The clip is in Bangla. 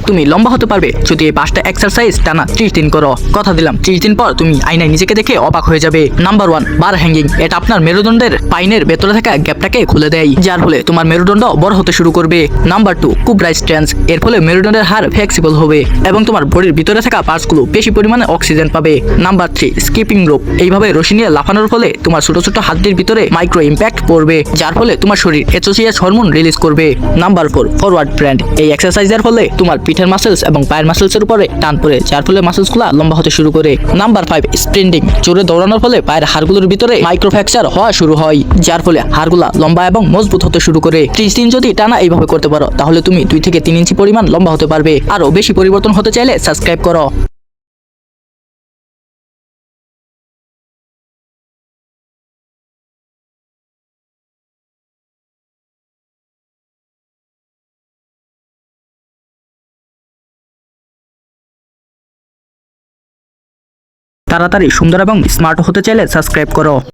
তুমি লম্বা হতে পারবে যদি এই 5টা এক্সারসাইজ টানা 30 দিন করো। কথা দিলাম 30 দিন পর তুমি আয়নায় নিজেকে দেখে অবাক হয়ে যাবে। নাম্বার 1, বার হ্যাঙ্গিং। এটা আপনার মেরুদণ্ডের পাইনের ভেতরে থাকা গ্যাপটাকে খুলে দেয়, যার ফলে তোমার মেরুদণ্ড বড় হতে শুরু করবে। Number 2, cobra stance. এর ফলে মেরুদণ্ডের হাড় ফ্লেক্সিবল হবে এবং তোমার বডির ভিতরে থাকা পার্টসগুলো বেশি পরিমাণে অক্সিজেন পাবে। Number 3, skipping rope. এইভাবে রশি নিয়ে লাফানোর ফলে তোমার ছোট ছোট হাড্ডির ভিতরে মাইক্রো ইম্প্যাক্ট পড়বে, যার ফলে তোমার শরীর এসোসিয়েট হরমোন রিলিজ করবে। Number 4, forward band. এই এক্সারসাইজের ফলে তোমার পিঠের মাসেলস এবং পায়ের মাসেলসের উপরে টান পড়ে, যার ফলে মাসেলসগুলো লম্বা হতে শুরু করে। Number 5, sprinting. জোরে দৌড়ানোর ফলে পায়ের হাড়গুলোর ভিতরে মাইক্রো ফ্র্যাকচার হওয়া শুরু হয়, যার ফলে হাড়গুলা লম্বা এবং মজবুত হতে শুরু করে। 30 দিন যদি টানা এইভাবে করতে পারো তাহলে তুমি 2 থেকে 3 ইঞ্চি পরিমাণ লম্বা হতে পারবে। আরো বেশি পরিবর্তন হতে চাইলে সাবস্ক্রাইব করো। তাড়াতাড়ি সুন্দর এবং স্মার্ট হতে চাইলে সাবস্ক্রাইব করো।